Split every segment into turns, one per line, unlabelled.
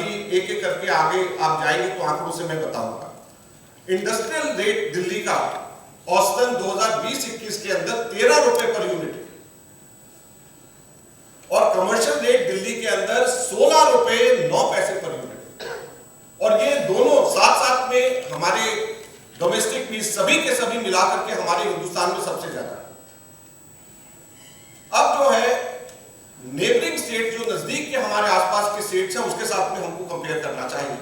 अभी एक एक करके आगे आप जाएंगे तो आंकड़ों से मैं बताऊंगा। इंडस्ट्रियल रेट दिल्ली का औसतन 2020-21 के अंदर 13 रुपए पर यूनिट और कमर्शियल रेट दिल्ली के अंदर 16 रुपए 9 पैसे पर यूनिट, और ये दोनों साथ साथ में हमारे डोमेस्टिक पीस सभी के सभी मिलाकर के हमारे हिंदुस्तान में सबसे ज्यादा है। अब जो है नेबरिंग स्टेट, जो नजदीक के हमारे आसपास के स्टेट्स हैं, उसके साथ में हमको कंपेयर करना चाहिए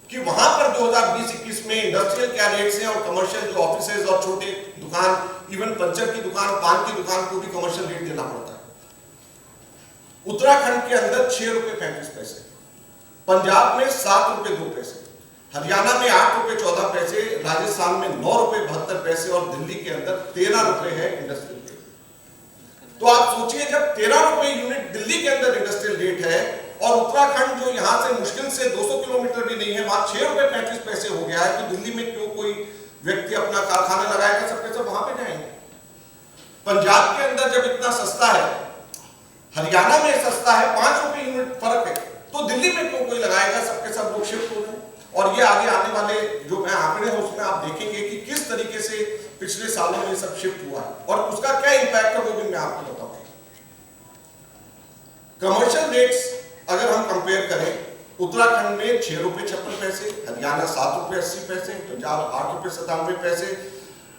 कि वहां पर 2020-21 में इंडस्ट्रियल क्या रेट्स हैं और कमर्शियल जो ऑफिसेज और छोटे दुकान, इवन पंचर की दुकान, पान की दुकान को भी कमर्शियल रेट देना पड़ता है। उत्तराखंड के अंदर 6 रुपए 35 पैसे, पंजाब में 7 रुपए 2 पैसे, हरियाणा में 8 रुपए 14 पैसे, राजस्थान में 9 रुपए 72 पैसे और दिल्ली के अंदर 13 रुपए है इंडस्ट्रियल रेट। तो आप सोचिए, जब 13 रुपए यूनिट दिल्ली के अंदर इंडस्ट्रियल रेट है और उत्तराखंड जो यहां से मुश्किल से 200 किलोमीटर भी नहीं है, वहां 6 रुपए 35 पैसे हो गया है, तो दिल्ली में क्यों कोई व्यक्ति अपना कारखाना लगाएगा? सबके सब वहां पे जाएंगे। पंजाब के अंदर जब इतना सस्ता है, हरियाणा में सस्ता है, 5 रुपए यूनिट फर्क है, तो दिल्ली में क्यों कोई लगाएगा? सबके सब लोग शिफ्ट हो रहे हैं। और ये आगे आने वाले जो मैं आंकड़े हैं उसमें आप देखेंगे कि किस तरीके से पिछले सालों में सब शिफ्ट हुआ है और उसका क्या इंपैक्ट है वो भी मैं आपको बताऊंगा। कमर्शियल रेट्स अगर हम कंपेयर करें, उत्तराखंड में 6 रुपए 56 पैसे, हरियाणा 7 रुपए 80 पैसे, पंजाब 8 रुपए 97 पैसे,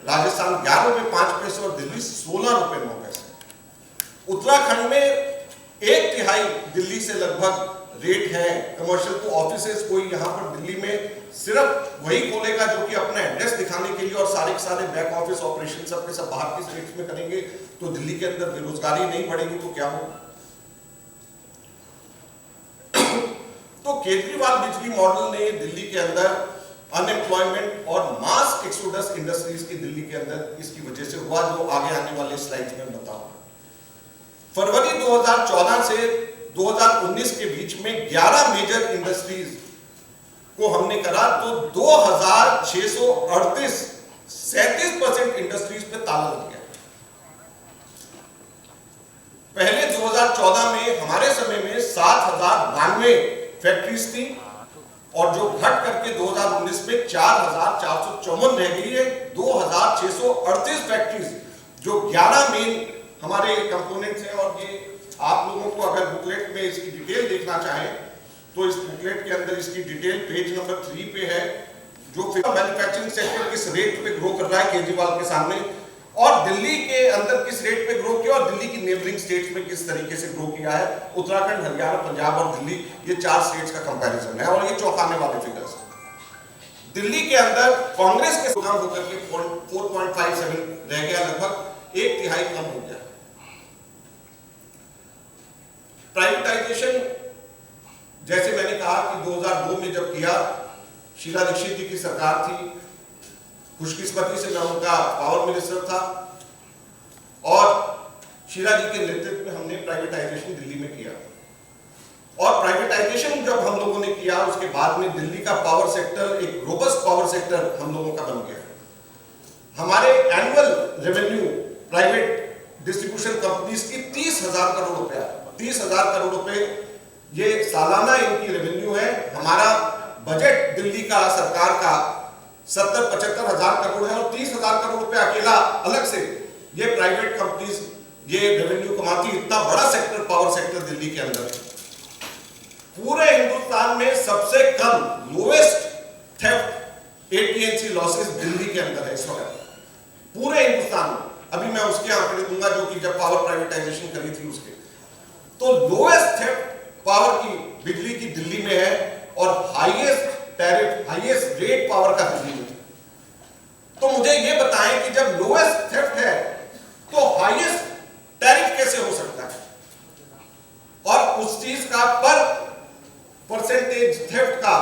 राजस्थान 11 रुपए 5 पैसे और दिल्ली 16 रुपए 9 पैसे। उत्तराखंड में 1/3 दिल्ली से लगभग रेट है कमर्शियल। तो ऑफिसेस कोई यहाँ पर दिल्ली में सिर्फ वही खोलेगा जो कि अपना एड्रेस दिखाने के लिए, और सारे के सारे बैक ऑफिस ऑपरेशन सब के सब बाहर के स्टेट्स में करेंगे, तो दिल्ली के अंदर बेरोजगारी नहीं बढ़ेगी तो क्या होगा? तो केजरीवाल बिजली मॉडल ने दिल्ली के अंदर अनएम्प्लॉयमेंट और मास एक्सोडस इंडस्ट्रीज की दिल्ली के अंदर इसकी वजह से हुआ, जो आगे आने वाले स्लाइड्स में बताऊंगा। फरवरी 2014 से 2019 के बीच में 11 मेजर इंडस्ट्रीज को हमने करा, तो 2638 37% इंडस्ट्रीज पे ताला लग गया। पहले 2014 में हमारे समय में 7092 फैक्ट्रीज थी और जो घट करके 2019 में 4454 रह गई है। 2638 फैक्ट्रीज, जो 11 मेन हमारे कंपोनेंट्स हैं। और ये आप लोगों को अगर बुकलेट में इसकी डिटेल देखना चाहें तो इस बुकलेट के अंदर इसकी डिटेल पेज नंबर 3 पे है, जो मैन्युफैक्चरिंग सेक्टर किस रेट पे ग्रो कर रहा है केजरीवाल के सामने, और दिल्ली के अंदर किस रेट पे ग्रो किया और दिल्ली की नेबरिंग स्टेट्स में किस तरीके से ग्रो किया है। उत्तराखंड, हरियाणा, पंजाब और दिल्ली, ये 4 स्टेट्स का कंपैरिजन है और ये चौंकाने वाले फिगर्स। दिल्ली के अंदर कांग्रेस के काम होकर के 4.57 रह गया, लगभग 1/3 कम हो गया। प्राइवेटाइजेशन, जैसे मैंने कहा कि 2002 में जब किया, शीला दीक्षित जी की सरकार थी, खुशकिस्मती से मैं उनका पावर मिनिस्टर था और शीला जी के नेतृत्व में हमने प्राइवेटाइजेशन दिल्ली में किया। और प्राइवेटाइजेशन जब हम लोगों ने किया, उसके बाद में दिल्ली का पावर सेक्टर एक रोबस्ट पावर सेक्टर हम लोगों का बन गया। हमारे annual revenue private distribution companies की 30,000 करोड़ रुपया, 30,000 करोड़ रुपए ये सालाना इनकी रेवेन्यू है। हमारा बजट दिल्ली का सरकार का 70-75 हजार करोड़ है और 30,000 करोड़ रुपए अकेला अलग से ये प्राइवेट कंपनीज ये रेवेन्यू कमाती। इतना बड़ा सेक्टर, पावर सेक्टर दिल्ली के अंदर पूरे हिंदुस्तान में सबसे कम लोएस्ट थेफ्ट एपीएनसी लॉसेस दिल्ली के अंदर है इस वक्त पूरे हिंदुस्तान में। अभी मैं उसके आंकड़े दूंगा जो कि जब पावर प्राइवेटाइजेशन करी थी उसके, तो लोएस्ट थेफ्ट पावर की बिजली की दिल्ली में है और highest tariff, highest rate power का दिल्ली में। तो मुझे ये बताएं कि जब लोएस्ट थेफ्ट है तो हाईएस्ट टैरिफ कैसे हो सकता है, और उस चीज का पर परसेंटेज थेफ्ट का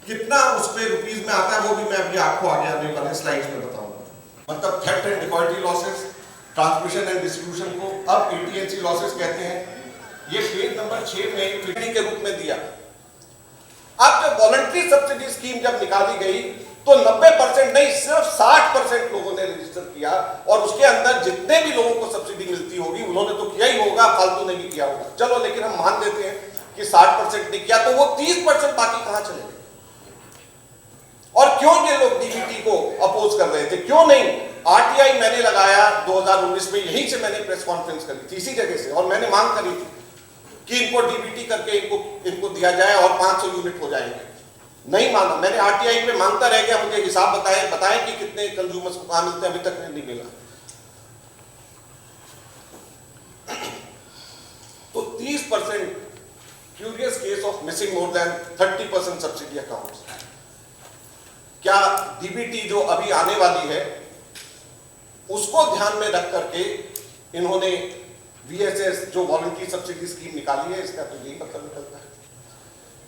कितना उस पे रुपीस में आता है, वो भी मैं अभी आपको आगे आने वाले स्लाइड्स में बताऊंगा। मतलब theft and default losses, transmission and distribution को अब एटीएनसी लॉसेस कहते हैं। ये पेज नंबर 6 में फिगरी के रूप में दिया। अब जब वॉलंटरी सब्सिडी स्कीम जब निकाली गई तो 90% नहीं, सिर्फ 60% लोगों ने रजिस्टर किया, और उसके अंदर जितने भी लोगों को सब्सिडी मिलती होगी उन्होंने तो किया ही होगा, फालतू नहीं किया होगा। चलो, लेकिन हम मान लेते हैं कि 60% ने किया, तो वो 30% बाकी कहां चले गए? और क्यों ये लोग डीबीटी को अपोज कर रहे थे? क्यों नहीं? आरटीआई मैंने लगाया 2019 में, यहीं से मैंने प्रेस कॉन्फ्रेंस करी थी, इसी जगह से, और मैंने मांग करी थी कि इनको डीबीटी करके इनको दिया जाए और 500 यूनिट हो जाएंगे। नहीं माना। मैंने आरटीआई पे मांगता रह गया, मुझे हिसाब बताएं कि कितने कंज्यूमर्स को कहां मिलते हैं, अभी तक नहीं मिला। तो 30%, curious case of missing more than 30% subsidy accounts. क्या डीबीटी जो अभी आने वाली है उसको ध्यान में रख करके इन्होंने वीएसएस जो वॉलंटरी सब्सिडी स्कीम निकाली है, इसका तो यही मतलब निकलता है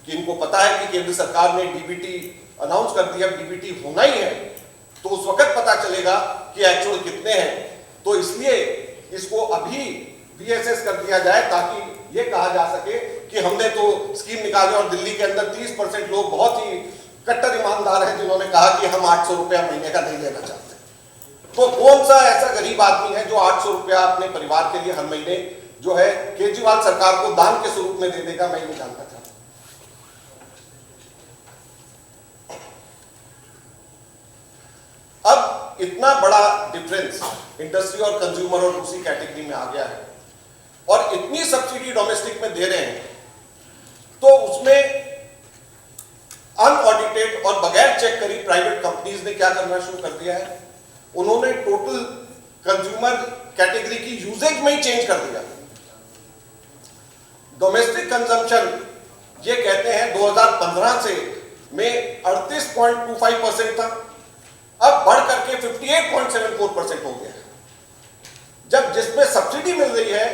कि इनको पता है कि केंद्र सरकार ने डीबीटी अनाउंस कर दिया, डीबीटी होना ही है, तो उस वक्त पता चलेगा कि एक्चुअल कितने हैं। तो इसलिए इसको अभी वीएसएस कर दिया जाए ताकि ये कहा जा सके कि हमने तो स्कीम निकाली, और दिल्ली के अंदर 30% लोग बहुत ही कट्टर ईमानदार हैं जिन्होंने कहा कि हम 800 रुपया महीने का नहीं लेना चाहते। तो कौन सा ऐसा गरीब आदमी है जो 800 रुपया अपने परिवार के लिए हर महीने जो है केजरीवाल सरकार को दान के स्वरूप में दे देगा? मैं नहीं जानता था। अब इतना बड़ा डिफरेंस इंडस्ट्री और कंज्यूमर और दूसरी कैटेगरी में आ गया है, और इतनी सब्सिडी डोमेस्टिक में दे रहे हैं, तो उसमें अनऑडिटेड और बगैर चेक करी प्राइवेट कंपनीज ने क्या करना शुरू कर दिया है? उन्होंने टोटल कंज्यूमर कैटेगरी की यूजेज में ही चेंज कर दिया। डोमेस्टिक कंजम्पशन ये कहते हैं 2015 से में 38.25% था, अब बढ़ करके 58.74% हो गया। जब जिसमें सब्सिडी मिल रही है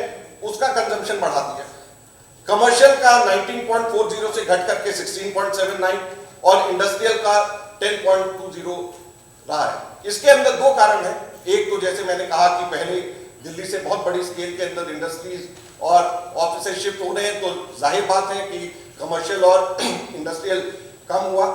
उसका कंजम्पशन बढ़ा दिया। कमर्शियल का 19.40 से घट करके 16.79 और इंडस्ट्रियल का 10.20 रहा है। इसके अंदर दो कारण हैं। एक तो जैसे मैंने कहा कि पहले दिल्ली से बहुत बड़ी स्केल के अंदर इंडस्ट्रीज और ऑफिस शिफ्ट हो रहे हैं, तो जाहिर बात है कि कमर्शियल और इंडस्ट्रियल कम हुआ।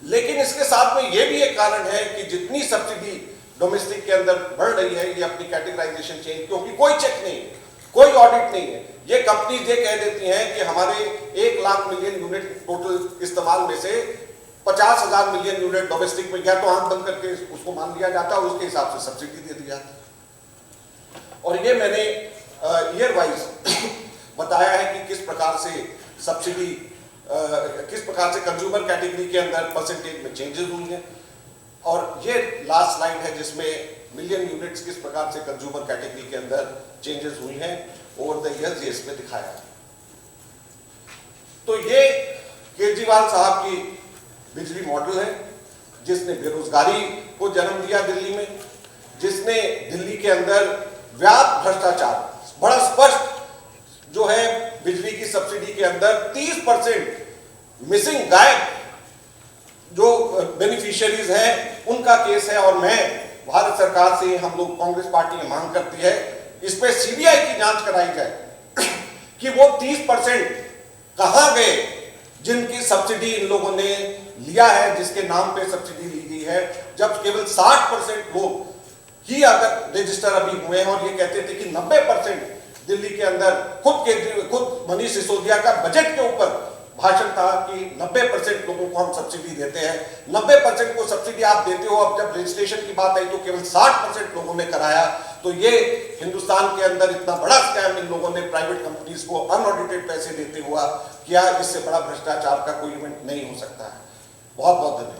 लेकिन इसके साथ में यह भी एक कारण है कि जितनी सब्सिडी डोमेस्टिक के अंदर बढ़ रही है, ये अपनी कैटेगराइजेशन चेंज, क्योंकि कोई चेक नहीं है, कोई ऑडिट नहीं है। ये कंपनीज ये कह देती हैं कि हमारे 1 लाख मिलियन यूनिट टोटल इस्तेमाल में से 50,000 मिलियन यूनिट डोमेस्टिक में गया, तो आंख बंद करके उसको मान लिया जाता है और उसके हिसाब से सब्सिडी दे दी जाती है। और ये मैंने ईयर वाइज बताया है कि किस प्रकार से सब्सिडी, किस प्रकार से कंज्यूमर कैटेगरी के अंदर परसेंटेज में चेंजेस हुई हैं। और ये लास्ट स्लाइड है जिसमें मिलियन यूनिट्स किस प्रकार से कंज्यूमर कैटेगरी के अंदर चेंजेस हुई हैं ओवर द ईयर्स, ये इसमें दिखाया। तो ये केजरीवाल साहब की बिजली मॉडल है जिसने बेरोजगारी को जन्म दिया दिल्ली में, जिसने दिल्ली के अंदर व्यापक भ्रष्टाचार, बड़ा स्पष्ट जो है बिजली की सब्सिडी के अंदर 30% मिसिंग, गायब जो बेनिफिशियरीज हैं उनका केस है। और मैं भारत सरकार से, हम लोग कांग्रेस पार्टी मांग करती है इस पे सीबीआई की जांच कराई जाए कि वो 30% कहां गए जिनकी सब्सिडी इन लोगों ने लिया है, जिसके नाम पे सब्सिडी ली गई है, जब केवल 60% लोग ही अगर रजिस्टर अभी हुए हैं। और ये कहते थे कि 90% दिल्ली के अंदर खुद मनीष सिसोदिया का बजट के ऊपर भाषण था कि 90% लोगों को हम सब्सिडी देते हैं। 90% को सब्सिडी आप देते हो, अब जब रजिस्ट्रेशन की बात आई तो केवल 60% लोगों ने कराया। तो ये हिंदुस्तान के अंदर इतना बड़ा स्कैम इन लोगों ने प्राइवेट कंपनीज को अनऑडिटेड पैसे देते हुआ किया, इससे बड़ा भ्रष्टाचार का कोई इवेंट नहीं हो सकता है। बहुत बहुत धन्यवाद।